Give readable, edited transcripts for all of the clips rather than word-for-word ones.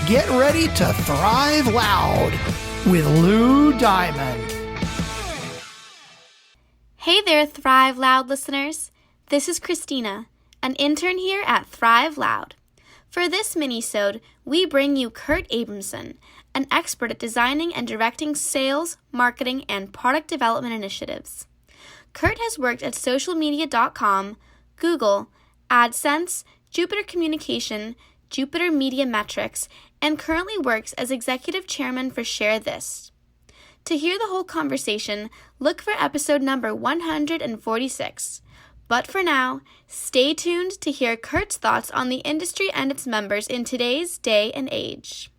get ready to thrive loud with Lou Diamond. Hey there, Thrive Loud listeners. This is Christina, an intern here at Thrive Loud. For this minisode, we bring you Kurt Abrahamson, an expert at designing and directing sales, marketing, and product development initiatives. Kurt has worked at socialmedia.com, Google, AdSense, Jupiter Communication, Jupiter Media Metrics, and currently works as executive chairman for ShareThis. To hear the whole conversation, look for episode number 146. But for now, stay tuned to hear Kurt's thoughts on the industry and its members in today's day and age.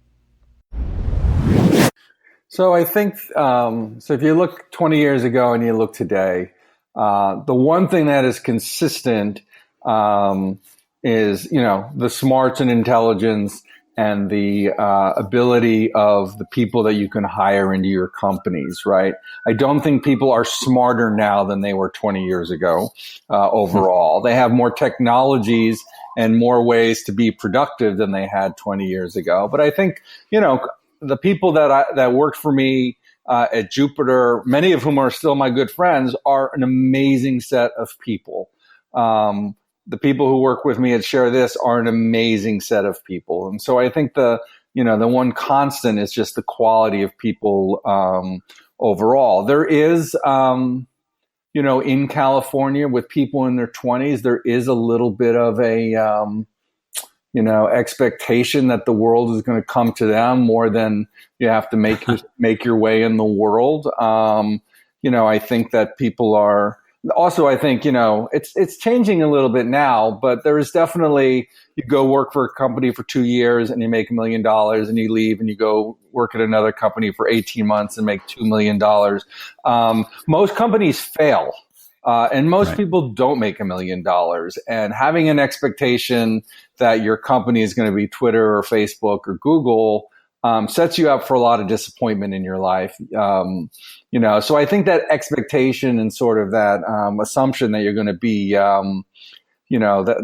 So I think, so if you look 20 years ago and you look today, the one thing that is consistent is, the smarts and intelligence and the ability of the people that you can hire into your companies, right? I don't think people are smarter now than they were 20 years ago overall. They have more technologies and more ways to be productive than they had 20 years ago. But I think, the people that worked for me at Jupiter, many of whom are still my good friends, are an amazing set of people. The people who work with me at ShareThis are an amazing set of people. And so I think the one constant is just the quality of people overall. There is, in California with people in their 20s, there is a little bit of a, expectation that the world is going to come to them more than you have to make your way in the world. I think that people are, also, I think, it's changing a little bit now, but there is definitely, you go work for a company for 2 years and you make $1 million and you leave and you go work at another company for 18 months and make $2 million. Most companies fail, and most people don't make $1 million. And having an expectation that your company is going to be Twitter or Facebook or Google sets you up for a lot of disappointment in your life. So I think that expectation and sort of that assumption that you're going to be, that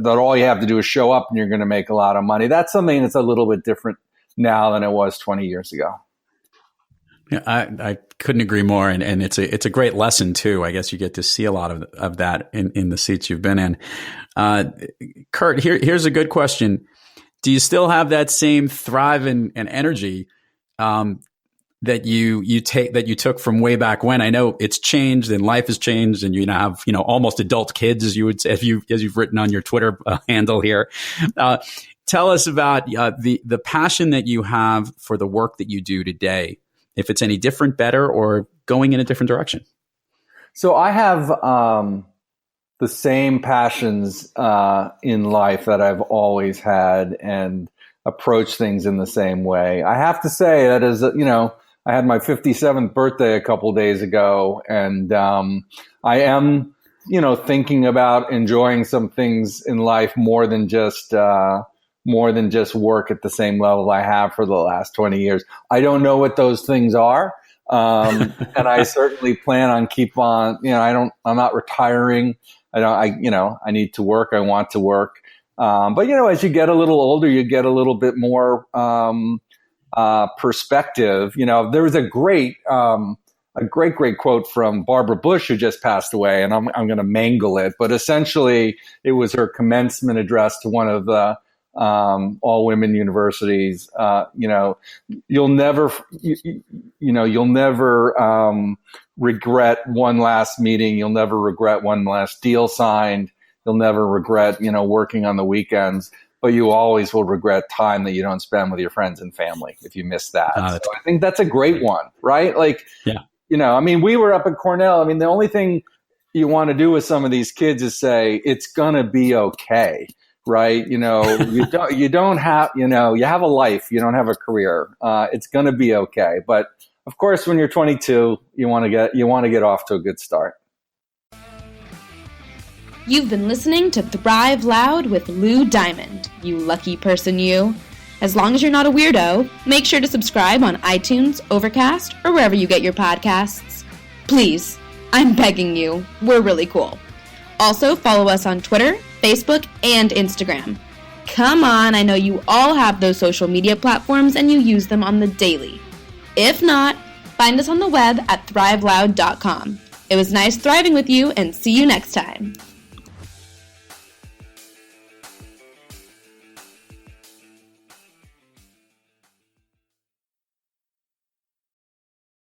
all you have to do is show up and you're going to make a lot of money. That's something that's a little bit different now than it was 20 years ago. Yeah, I couldn't agree more. And it's a great lesson too. I guess you get to see a lot of that in the seats you've been in. Kurt, here's a good question. Do you still have that same thrive and energy that you took from way back when? I know it's changed and life has changed, and you now have almost adult kids, as you would say, as you've written on your Twitter handle here. Tell us about the passion that you have for the work that you do today. If it's any different, better, or going in a different direction. So I have the same passions in life that I've always had, and approach things in the same way. I have to say that I had my 57th birthday a couple days ago, and I am, thinking about enjoying some things in life more than just work at the same level I have for the last 20 years. I don't know what those things are. And I certainly plan on I'm not retiring. I need to work. I want to work. But as you get a little older, you get a little bit more, perspective. There was a great quote from Barbara Bush, who just passed away, and I'm going to mangle it, but essentially it was her commencement address to one of the, all women universities. You'll never regret one last meeting. You'll never regret one last deal signed. You'll never regret, working on the weekends, but you always will regret time that you don't spend with your friends and family if you miss that. So I think that's a great one, right? We were up at Cornell. The only thing you want to do with some of these kids is say, it's going to be okay. Right. You don't have, you have a life, you don't have a career. It's going to be okay. But of course, when you're 22, you want to get off to a good start. You've been listening to Thrive Loud with Lou Diamond, you lucky person you. As long as you're not a weirdo, make sure to subscribe on iTunes, Overcast, or wherever you get your podcasts. Please, I'm begging you, we're really cool. Also, follow us on Twitter, Facebook, and Instagram. Come on, I know you all have those social media platforms and you use them on the daily. If not, find us on the web at thriveloud.com. It was nice thriving with you, and see you next time.